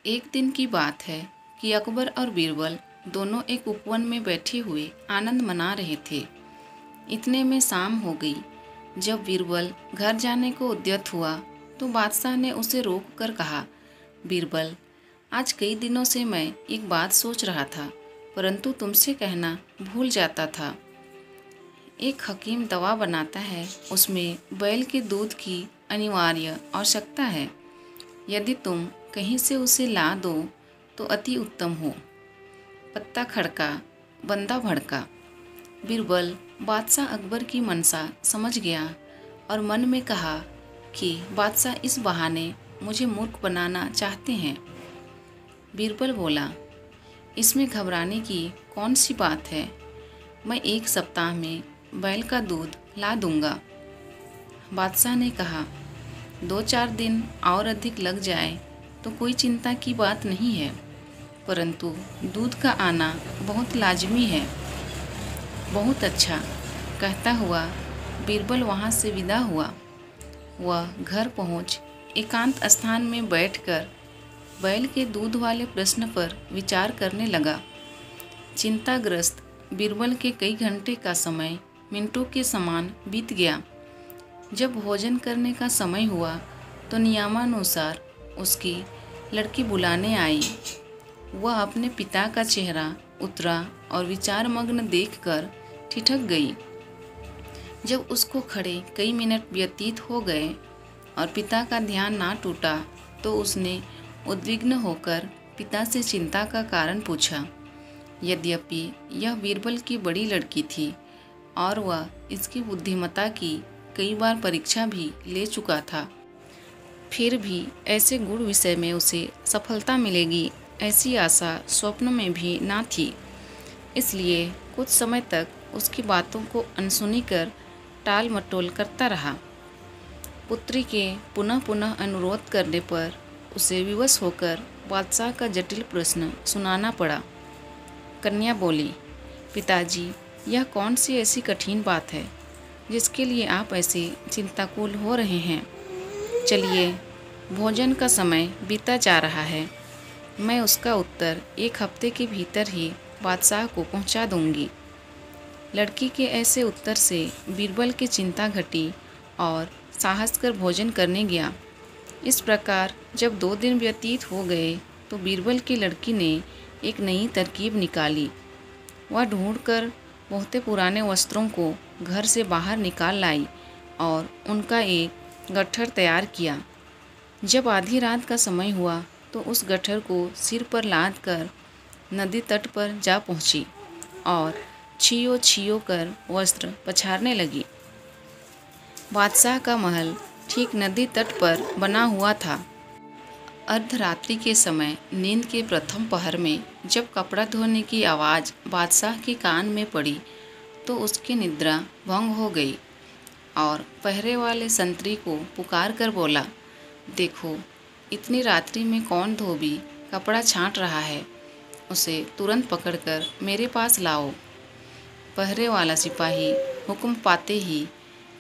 एक दिन की बात है कि अकबर और बीरबल दोनों एक उपवन में बैठे हुए आनंद मना रहे थे। इतने में शाम हो गई। जब बीरबल घर जाने को उद्यत हुआ तो बादशाह ने उसे रोक कर कहा, बीरबल, आज कई दिनों से मैं एक बात सोच रहा था, परंतु तुमसे कहना भूल जाता था। एक हकीम दवा बनाता है, उसमें बैल के दूध की अनिवार्य आवश्यकता है। यदि तुम कहीं से उसे ला दो तो अति उत्तम हो। पत्ता खड़का, बंदा भड़का। बीरबल बादशाह अकबर की मनसा समझ गया और मन में कहा कि बादशाह इस बहाने मुझे मूर्ख बनाना चाहते हैं। बीरबल बोला, इसमें घबराने की कौन सी बात है। मैं 1 सप्ताह में बैल का दूध ला दूंगा। बादशाह ने कहा, 2-4 दिन और अधिक लग जाए तो कोई चिंता की बात नहीं है, परंतु दूध का आना बहुत लाजमी है। बहुत अच्छा, कहता हुआ बीरबल वहाँ से विदा हुआ। वह घर पहुँच एकांत स्थान में बैठकर बैल के दूध वाले प्रश्न पर विचार करने लगा। चिंताग्रस्त बीरबल के कई घंटे का समय मिनटों के समान बीत गया। जब भोजन करने का समय हुआ तो नियमानुसार उसकी लड़की बुलाने आई। वह अपने पिता का चेहरा उतरा और विचारमग्न देखकर ठिठक गई। जब उसको खड़े कई मिनट व्यतीत हो गए और पिता का ध्यान ना टूटा तो उसने उद्विग्न होकर पिता से चिंता का कारण पूछा। यद्यपि यह बीरबल की बड़ी लड़की थी और वह इसकी बुद्धिमत्ता की कई बार परीक्षा भी ले चुका था, फिर भी ऐसे गूढ़ विषय में उसे सफलता मिलेगी ऐसी आशा स्वप्न में भी ना थी। इसलिए कुछ समय तक उसकी बातों को अनसुनी कर टाल मटोल करता रहा। पुत्री के पुनः पुनः अनुरोध करने पर उसे विवश होकर बादशाह का जटिल प्रश्न सुनाना पड़ा। कन्या बोली, पिताजी, यह कौन सी ऐसी कठिन बात है जिसके लिए आप ऐसे चिंताकुल हो रहे हैं। चलिए, भोजन का समय बीता जा रहा है। मैं उसका उत्तर 1 हफ्ते के भीतर ही बादशाह को पहुंचा दूंगी। लड़की के ऐसे उत्तर से बीरबल की चिंता घटी और साहस कर भोजन करने गया। इस प्रकार जब 2 दिन व्यतीत हो गए तो बीरबल की लड़की ने एक नई तरकीब निकाली। वह ढूंढकर बहुते पुराने वस्त्रों को घर से बाहर निकाल लाई और उनका एक गट्ठर तैयार किया। जब आधी रात का समय हुआ तो उस गट्ठर को सिर पर लाद कर नदी तट पर जा पहुंची और छियो छियो कर वस्त्र पछारने लगी। बादशाह का महल ठीक नदी तट पर बना हुआ था। अर्धरात्रि के समय नींद के प्रथम पहर में जब कपड़ा धोने की आवाज़ बादशाह के कान में पड़ी तो उसकी निद्रा भंग हो गई और पहरे वाले संतरी को पुकार कर बोला, देखो, इतनी रात्रि में कौन धोबी कपड़ा छांट रहा है, उसे तुरंत पकड़कर मेरे पास लाओ। पहरे वाला सिपाही हुक्म पाते ही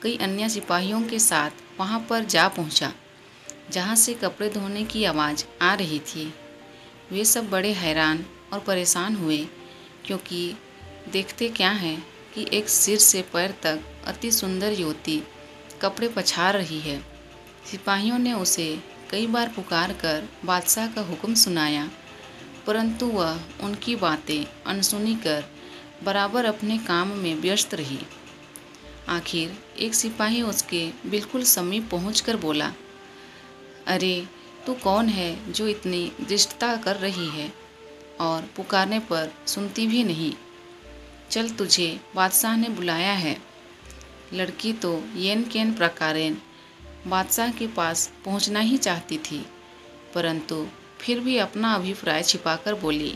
कई अन्य सिपाहियों के साथ वहां पर जा पहुंचा, जहां से कपड़े धोने की आवाज़ आ रही थी। वे सब बड़े हैरान और परेशान हुए, क्योंकि देखते क्या हैं कि एक सिर से पैर तक अति सुंदर युवती कपड़े पछार रही है। सिपाहियों ने उसे कई बार पुकार कर बादशाह का हुक्म सुनाया, परंतु वह उनकी बातें अनसुनी कर बराबर अपने काम में व्यस्त रही। आखिर एक सिपाही उसके बिल्कुल समीप पहुंचकर बोला, अरे, तू कौन है जो इतनी दृष्टता कर रही है और पुकारने पर सुनती भी नहीं। चल, तुझे बादशाह ने बुलाया है। लड़की तो येन केन प्रकारेण बादशाह के पास पहुंचना ही चाहती थी, परंतु फिर भी अपना अभिप्राय छिपाकर बोली,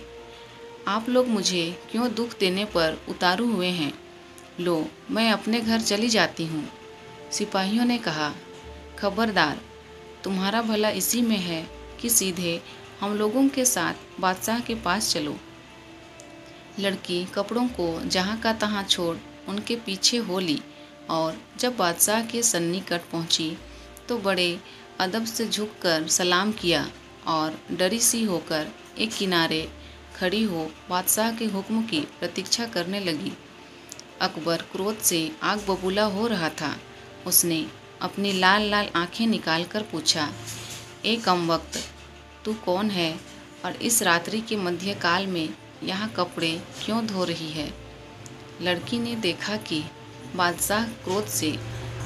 आप लोग मुझे क्यों दुख देने पर उतारू हुए हैं। लो, मैं अपने घर चली जाती हूँ। सिपाहियों ने कहा, खबरदार, तुम्हारा भला इसी में है कि सीधे हम लोगों के साथ बादशाह के पास चलो। लड़की कपड़ों को जहाँ का तहाँ छोड़ उनके पीछे हो ली और जब बादशाह के सन्निकट पहुँची तो बड़े अदब से झुककर सलाम किया और डरी सी होकर एक किनारे खड़ी हो बादशाह के हुक्म की प्रतीक्षा करने लगी। अकबर क्रोध से आग बबूला हो रहा था। उसने अपनी लाल लाल आंखें निकालकर पूछा, ए कमबख्त, तू कौन है और इस रात्रि के मध्यकाल में यहाँ कपड़े क्यों धो रही है? लड़की ने देखा कि बादशाह क्रोध से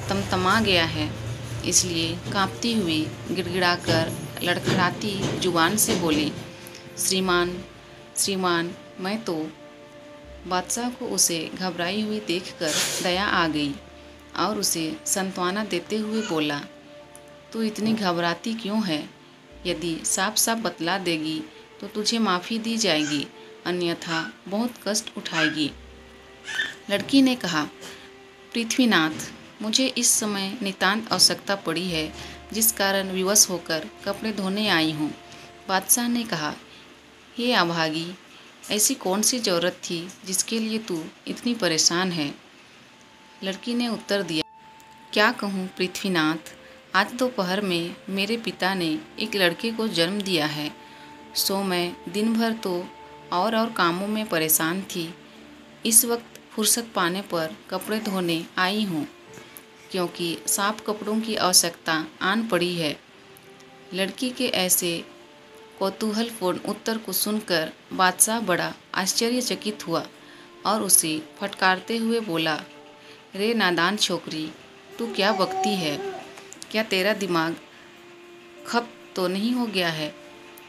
तमतमा गया है, इसलिए कांपती हुई गिड़गिड़ाकर लड़खड़ाती जुबान से बोली, श्रीमान श्रीमान, मैं तो। बादशाह को उसे घबराई हुई देखकर दया आ गई और उसे सांत्वना देते हुए बोला, तू इतनी घबराती क्यों है? यदि साफ साफ बतला देगी तो तुझे माफ़ी दी जाएगी, अन्यथा बहुत कष्ट उठाएगी। लड़की ने कहा, पृथ्वीनाथ, मुझे इस समय नितांत आवश्यकता पड़ी है, जिस कारण विवश होकर कपड़े धोने आई हूँ। बादशाह ने कहा, हे अभागी, ऐसी कौन सी ज़रूरत थी जिसके लिए तू इतनी परेशान है? लड़की ने उत्तर दिया, क्या कहूँ पृथ्वीनाथ, आज दोपहर में मेरे पिता ने एक लड़के को जन्म दिया है, सो मैं दिन भर तो और कामों में परेशान थी। इस वक्त फुर्सत पाने पर कपड़े धोने आई हूँ, क्योंकि साफ कपड़ों की आवश्यकता आन पड़ी है। लड़की के ऐसे कौतूहलपूर्ण उत्तर को सुनकर बादशाह बड़ा आश्चर्यचकित हुआ और उसे फटकारते हुए बोला, रे नादान छोकरी, तू क्या बकती है? क्या तेरा दिमाग खप तो नहीं हो गया है?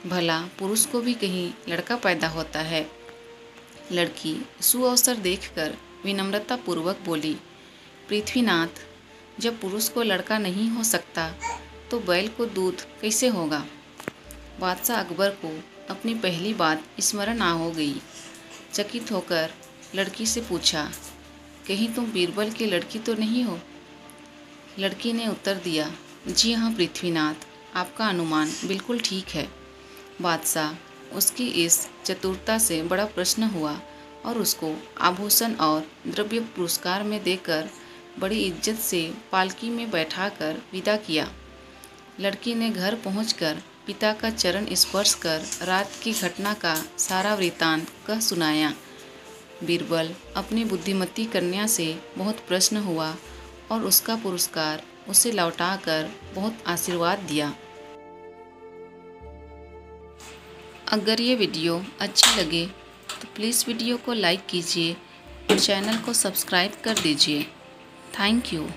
भला पुरुष को भी कहीं लड़का पैदा होता है? लड़की सुअवसर देखकर विनम्रतापूर्वक बोली, पृथ्वीनाथ, जब पुरुष को लड़का नहीं हो सकता तो बैल को दूध कैसे होगा? बादशाह अकबर को अपनी पहली बात स्मरण आ हो गई। चकित होकर लड़की से पूछा, कहीं तुम बीरबल की लड़की तो नहीं हो? लड़की ने उत्तर दिया, जी हाँ पृथ्वीनाथ, आपका अनुमान बिल्कुल ठीक है। बादशाह उसकी इस चतुरता से बड़ा प्रसन्न हुआ और उसको आभूषण और द्रव्य पुरस्कार में देकर बड़ी इज्जत से पालकी में बैठाकर विदा किया। लड़की ने घर पहुंचकर पिता का चरण स्पर्श कर रात की घटना का सारा वृत्तांत कह सुनाया। बीरबल अपनी बुद्धिमती कन्या से बहुत प्रसन्न हुआ और उसका पुरस्कार उसे लौटाकर बहुत आशीर्वाद दिया। अगर ये वीडियो अच्छी लगे तो प्लीज़ वीडियो को लाइक कीजिए और चैनल को सब्सक्राइब कर दीजिए। Thank you.